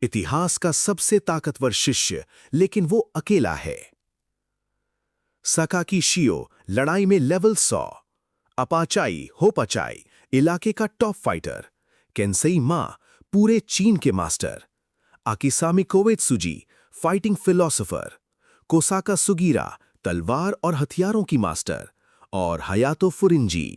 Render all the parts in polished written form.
इतिहास का सबसे ताकतवर शिष्य, लेकिन वो अकेला है। सकाकी शियो लड़ाई में लेवल 100, अपाचाई होपाचाई इलाके का टॉप फाइटर, केंसेई मा पूरे चीन के मास्टर, आकिसामी कोवेत्सुजी फाइटिंग फिलोसोफर, कोसाका सुगीरा तलवार और हथियारों की मास्टर, और हयातो फुरिंजी।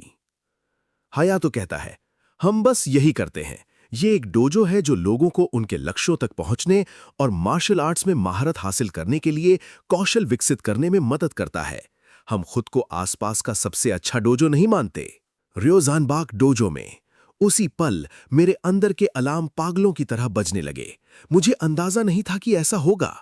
हयातो कहता है, हम बस यही करते हैं। ये एक डोजो है जो लोगों को उनके लक्ष्यों तक पहुंचने और मार्शल आर्ट्स में महारत हासिल करने के लिए कौशल विकसित करने में मदद करता है। हम खुद को आसपास का सबसे अच्छा डोजो नहीं मानते। रियोजानबाग डोजो में उसी पल मेरे अंदर के अलार्म पागलों की तरह बजने लगे। मुझे अंदाजा नहीं था कि ऐसा होगा।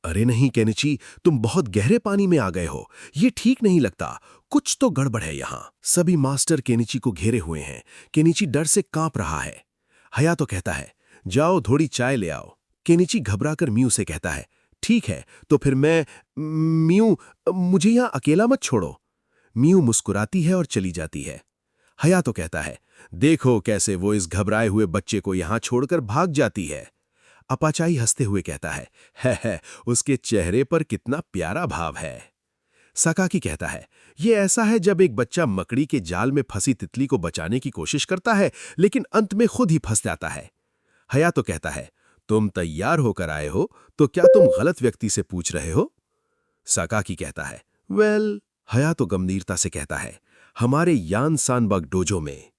अरे नहीं केनिची, तुम बहुत गहरे पानी में आ गए हो। ये ठीक नहीं लगता। कुछ तो गड़बड़ है यहाँ। सभी मास्टर केनिची को घेरे हुए हैं। केनिची डर से कांप रहा है। हयातो कहता है, जाओ थोड़ी चाय ले आओ। केनिची घबराकर म्यू से कहता है, ठीक है, तो फिर मैं म्यू, मुझे यहाँ अकेला मत छोड़ो। म्यू मुस्कुराती है और चली जाती है। हयातो कहता है, देखो कैसे वो इस घबराए हुए बच्चे को यहाँ छोड़कर भाग जाती है। अपाचाई हंसते हुए कहता है, उसके चेहरे पर कितना प्यारा भाव है। सकाकी कहता है, ये ऐसा है जब एक बच्चा मकड़ी के जाल में फंसी तितली को बचाने की कोशिश करता है, लेकिन अंत में खुद ही फंस जाता है। हयातो कहता है, तुम तैयार होकर आए हो, तो क्या तुम गलत व्यक्ति से पूछ रहे हो? सकाकी कहता है, वेल। हयातो गंभीरता से कहता है, हमारे यान सानबग डोजो में।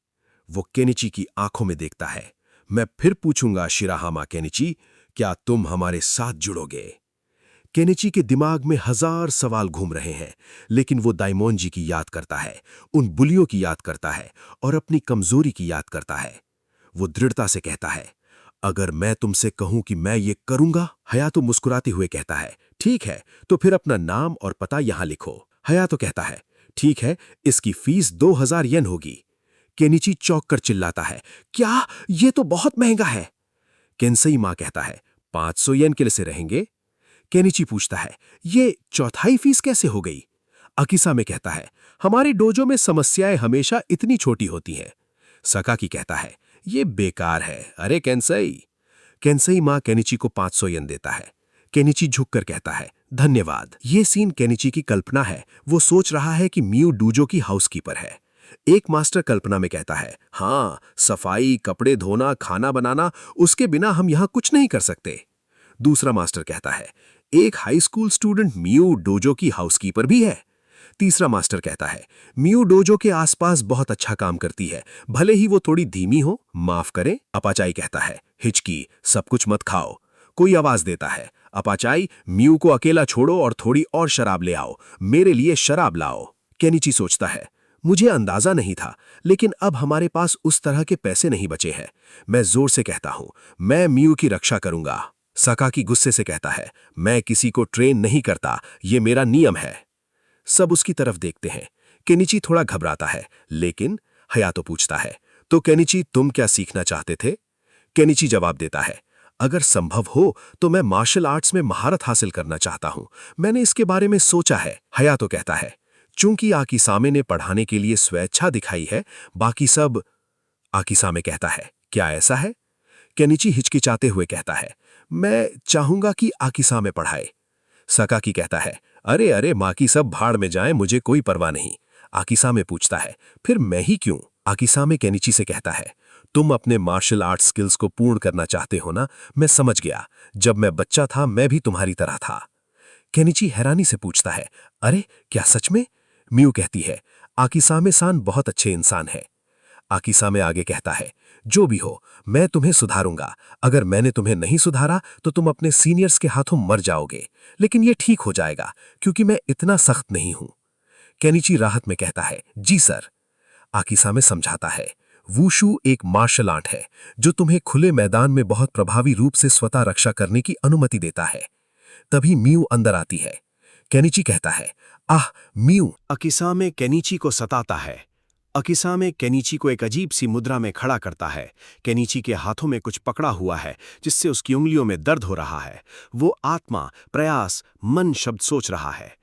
वो केनिची की आंखों में देखता है। मैं फिर पूछूंगा शिराहामा केनिची, क्या तुम हमारे साथ जुड़ोगे? केनिची के दिमाग में 1000 सवाल घूम रहे हैं, लेकिन वो दाइमोन जी की याद करता है, उन बुलियों की याद करता है और अपनी कमजोरी की याद करता है। वो दृढ़ता से कहता है, अगर मैं तुमसे कहूं कि मैं ये करूंगा? हयातो मुस्कुराते हुए कहता है, ठीक है, तो फिर अपना नाम और पता यहां लिखो। हयातो कहता है, ठीक है, इसकी फीस 2000 येन होगी। केनिची चौंक कर चिल्लाता है, क्या? ये तो बहुत महंगा है। केंसेई मां कहता है, 500 येन के लिए से रहेंगे। केनिची पूछता है, ये चौथाई फीस कैसे हो गई? अकिसा में कहता है, हमारे डोजो में समस्याएं हमेशा इतनी छोटी होती हैं। सकाकी कहता है, ये बेकार है। अरे केंसेई। केंसेई मां केनिची को 500 येन देता है। केनिची झुककर कहता है, धन्यवाद। ये सीन केनिची की कल्पना है। वो सोच रहा है कि म्यू डोजो की हाउसकीपर है। एक मास्टर कल्पना में कहता है, हाँ, सफाई, कपड़े धोना, खाना बनाना, उसके बिना हम यहां कुछ नहीं कर सकते। दूसरा मास्टर कहता है, एक high school student mu dojo की हाउसकीपर भी है। तीसरा मास्टर कहता है, म्यू डोजो के आसपास बहुत अच्छा काम करती है, भले ही वो थोड़ी धीमी हो, माफ करें। अपाचाई कहता है, हिचकी, सब कुछ मत खाओ। कोई आवाज देता है, अपाचाई, म्यू को अकेला छोड़ो और थोड़ी और शराब ले आओ। मेरे लिए शराब लाओ। केनिची सोचता है, मुझे अंदाजा नहीं था, लेकिन अब हमारे पास उस तरह के पैसे नहीं बचे हैं। मैं जोर से कहता हूं, मैं म्यू की रक्षा करूंगा। सकाकी गुस्से से कहता है, मैं किसी को ट्रेन नहीं करता, ये मेरा नियम है। सब उसकी तरफ देखते हैं। केनिची थोड़ा घबराता है, लेकिन हयातो पूछता है, तो केनिची, तुम क्या सीखना चाहते थे? केनिची जवाब देता है, अगर संभव हो तो मैं मार्शल आर्ट्स में महारत हासिल करना चाहता हूं। मैंने इसके बारे में सोचा है। हयातो कहता है, चूंकि आकिसामे ने पढ़ाने के लिए स्वेच्छा दिखाई है, बाकी सब। आकिसामे कहता है, क्या ऐसा है? केनिची हिचकिचाते हुए कहता है, मैं चाहूंगा कि आकिसामे पढ़ाए। सकाकी कहता है, अरे अरे, माकी सब भाड़ में जाएं, मुझे कोई परवाह नहीं। आकिसामे पूछता है, फिर मैं ही क्यों? आकिसामे केनिची से कहता है, तुम अपने मार्शल आर्ट स्किल्स को पूर्ण करना चाहते हो ना? मैं समझ गया। जब मैं बच्चा था मैं भी तुम्हारी तरह था। केनिची हैरानी से पूछता है, अरे क्या सच में? म्यू कहती है, आकिसामे सान बहुत अच्छे इंसान है। आकिसामे आगे कहता है, जो भी हो, मैं तुम्हें सुधारूंगा। अगर मैंने तुम्हें नहीं सुधारा तो तुम अपने सीनियर्स के हाथों मर जाओगे, लेकिन यह ठीक हो जाएगा क्योंकि मैं इतना सख्त नहीं हूं। केनिची राहत में कहता है, जी सर। आकिसामे समझाता है, वूशु एक मार्शल आर्ट है जो तुम्हें खुले मैदान में बहुत प्रभावी रूप से स्वतः रक्षा करने की अनुमति देता है। तभी म्यू अंदर आती है। केनिची कहता है, आह म्यू। अकिसामे केनिची को सताता है। अकिसामे केनिची को एक अजीब सी मुद्रा में खड़ा करता है। केनिची के हाथों में कुछ पकड़ा हुआ है जिससे उसकी उंगलियों में दर्द हो रहा है। वो आत्मा, प्रयास, मन शब्द सोच रहा है।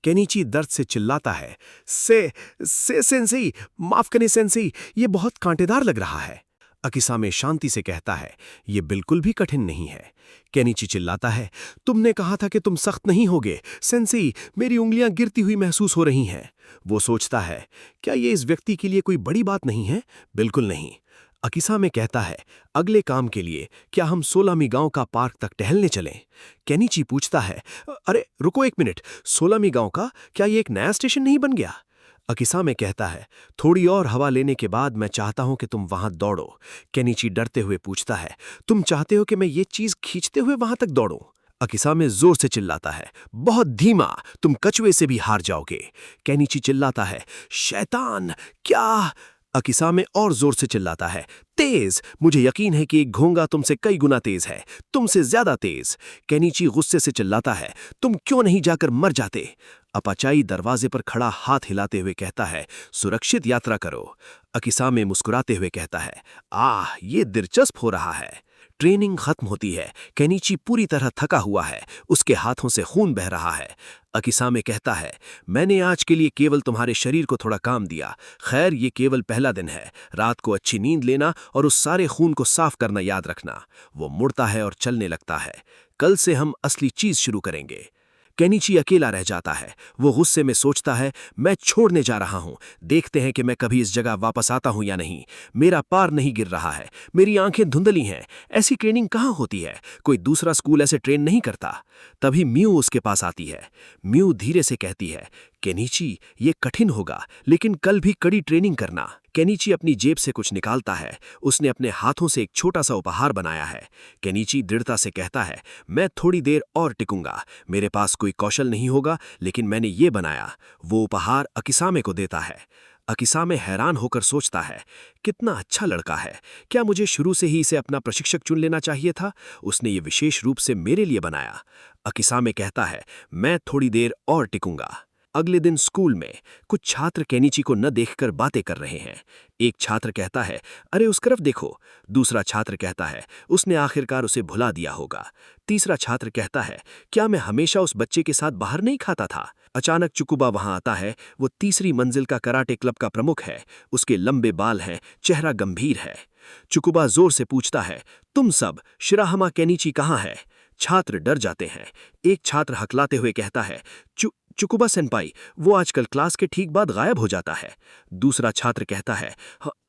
केनिची दर्द से चिल्लाता है, से सेंसेई, माफ करें सेंसेई, ये बहुत कांटेदार लग रहा है। अकिसामे शांति से कहता है, ये बिल्कुल भी कठिन नहीं है। केनिची चिल्लाता है, तुमने कहा था कि तुम सख्त नहीं होगे। सेंसेई, मेरी उंगलियां गिरती हुई महसूस हो रही हैं। वो सोचता है, क्या ये इस व्यक्ति के लिए कोई बड़ी बात नहीं है? बिल्कुल नहीं। अकिसामे कहता है, अगले काम के लिए क्या हम सोलामी गांव का पार्क तक टहलने चलें? केनिची पूछता है, अरे रुको एक मिनट, सोलामी गांव का क्या ये एक नया स्टेशन नहीं बन गया? अकिसामे कहता है, थोड़ी और हवा लेने के बाद मैं चाहता हूं कि तुम वहां दौड़ो। केनिची डरते हुए पूछता है, तुम चाहते हो कि मैं ये चीज खींचते हुए वहां तक दौड़ूं? अकिसामे जोर से चिल्लाता है, बहुत धीमा, तुम कछुए से भी हार जाओगे। केनिची चिल्लाता है, शैतान, क्या? अकिसामे और जोर से चिल्लाता है, तेज, मुझे यकीन है कि एक घोंगा तुमसे कई गुना तेज है, तुमसे ज्यादा तेज। केनिची गुस्से से चिल्लाता है, तुम क्यों नहीं जाकर मर जाते? अपाचाई दरवाजे पर खड़ा हाथ हिलाते हुए कहता है, सुरक्षित यात्रा करो। अकिसामे मुस्कुराते हुए कहता है, आह, ये दिलचस्प हो रहा है। ट्रेनिंग खत्म होती है। केनिची पूरी तरह थका हुआ है, उसके हाथों से खून बह रहा है। अकिसामे कहता है, मैंने आज के लिए केवल तुम्हारे शरीर को थोड़ा काम दिया। खैर, ये केवल पहला दिन है। रात को अच्छी नींद लेना और उस सारे खून को साफ करना याद रखना। वो मुड़ता है और चलने लगता है। कल से हम असली चीज शुरू करेंगे। केनिची अकेला रह जाता है। वो गुस्से में सोचता है, मैं छोड़ने जा रहा हूं। देखते हैं कि मैं कभी इस जगह वापस आता हूं या नहीं। मेरा पार नहीं गिर रहा है, मेरी आंखें धुंधली हैं। ऐसी ट्रेनिंग कहां होती है? कोई दूसरा स्कूल ऐसे ट्रेन नहीं करता। तभी म्यू उसके पास आती है। म्यू धीरे से कहती है, केनिची, ये कठिन होगा, लेकिन कल भी कड़ी ट्रेनिंग करना। केनिची अपनी जेब से कुछ निकालता है। उसने अपने हाथों से एक छोटा सा उपहार बनाया है। केनिची दृढ़ता से कहता है, मैं थोड़ी देर और टिकूंगा। मेरे पास कोई कौशल नहीं होगा, लेकिन मैंने ये बनाया। वो उपहार अकिसामे को देता है। अकिसामे हैरान होकर सोचता है, कितना अच्छा लड़का है। क्या मुझे शुरू से ही इसे अपना प्रशिक्षक चुन लेना चाहिए था? उसने ये विशेष रूप से मेरे लिए बनाया। अकिसामे कहता है, मैं थोड़ी देर और टिकूंगा। अगले दिन स्कूल में कुछ छात्र केनिची को न देखकर बातें कर रहे हैं। एक छात्र कहता है, अरे उस तरफ देखो। दूसरा छात्र कहता है, उसने आखिरकार उसे भुला दिया होगा। तीसरा छात्र कहता है, क्या मैं हमेशा उस बच्चे के साथ बाहर नहीं खाता था? अचानक चुकुबा वहां आता है। वो तीसरी मंजिल का कराटे क्लब का प्रमुख है। उसके लंबे बाल हैं, चेहरा गंभीर है। चुकुबा जोर से पूछता है, तुम सब, शिराहमा केनिची कहाँ है? छात्र डर जाते हैं। एक छात्र हकलाते हुए कहता है, चुकुबा सेनपाई, वो आजकल क्लास के ठीक बाद गायब हो जाता है। दूसरा छात्र कहता है,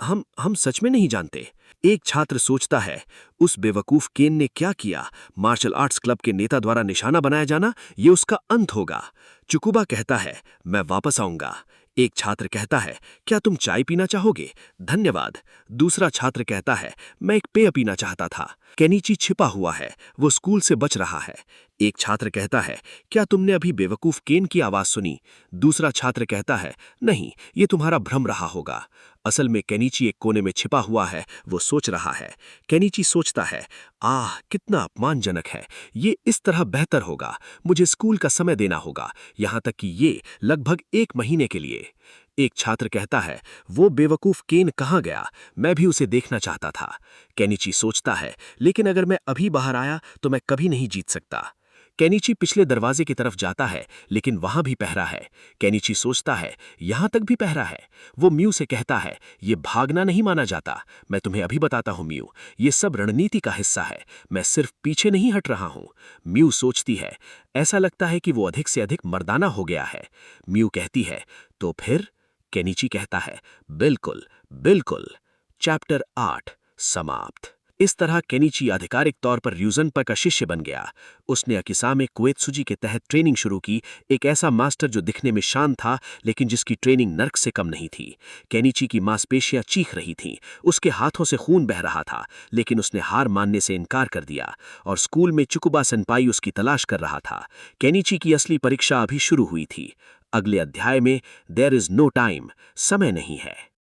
हम सच में नहीं जानते। एक छात्र सोचता है, उस बेवकूफ केन ने क्या किया? मार्शल आर्ट्स क्लब के नेता द्वारा निशाना बनाया जाना, ये उसका अंत होगा। चुकुबा कहता है, मैं वापस आऊंगा। एक छात्र कहता है, क्या तुम चाय पीना चाहोगे? धन्यवाद। दूसरा छात्र कहता है, मैं एक पेय पीना चाहता था। केनिची छिपा हुआ है, वो स्कूल से बच रहा है। एक छात्र कहता है, क्या तुमने अभी बेवकूफ केन की आवाज सुनी? दूसरा छात्र कहता है, नहीं, ये तुम्हारा भ्रम रहा होगा। असल में केनिची एक कोने में छिपा हुआ है, वो सोच रहा है। केनिची सोचता है, आह, कितना अपमानजनक है। ये इस तरह बेहतर होगा। मुझे स्कूल का समय देना होगा, यहां तक कि ये लगभग 1 महीने के लिए। एक छात्र कहता है, वो बेवकूफ केन कहाँ गया? मैं भी उसे देखना चाहता था। केनिची सोचता है, लेकिन अगर मैं अभी बाहर आया तो मैं कभी नहीं जीत सकता। केनिची पिछले दरवाजे की तरफ जाता है, लेकिन वहां भी पहरा है। केनिची सोचता है, यहां तक भी पहरा है। वो म्यू से कहता है, ये भागना नहीं माना जाता। मैं तुम्हें अभी बताता हूं म्यू, ये सब रणनीति का हिस्सा है। मैं सिर्फ पीछे नहीं हट रहा हूं। म्यू सोचती है, ऐसा लगता है कि वो अधिक से अधिक मर्दाना हो गया है। म्यू कहती है, तो फिर? केनिची कहता है, बिल्कुल बिल्कुल। चैप्टर 8 समाप्त। इस तरह केनिची आधिकारिक तौर पर र्यूज़नपा का शिष्य बन गया। उसने अकिसामे कोएत्सुजी के तहत ट्रेनिंग शुरू की, एक ऐसा मास्टर जो दिखने में शांत था, लेकिन जिसकी ट्रेनिंग नर्क से कम नहीं थी। केनिची की मांसपेशियां चीख रही थीं, उसके हाथों से खून बह रहा था, लेकिन उसने हार मानने से इनकार कर दिया और स्कूल में चुकुबा सेनपाई उसकी तलाश कर रहा था। केनिची की असली परीक्षा अभी शुरू हुई थी। अगले अध्याय में देयर इज नो टाइम, समय नहीं है।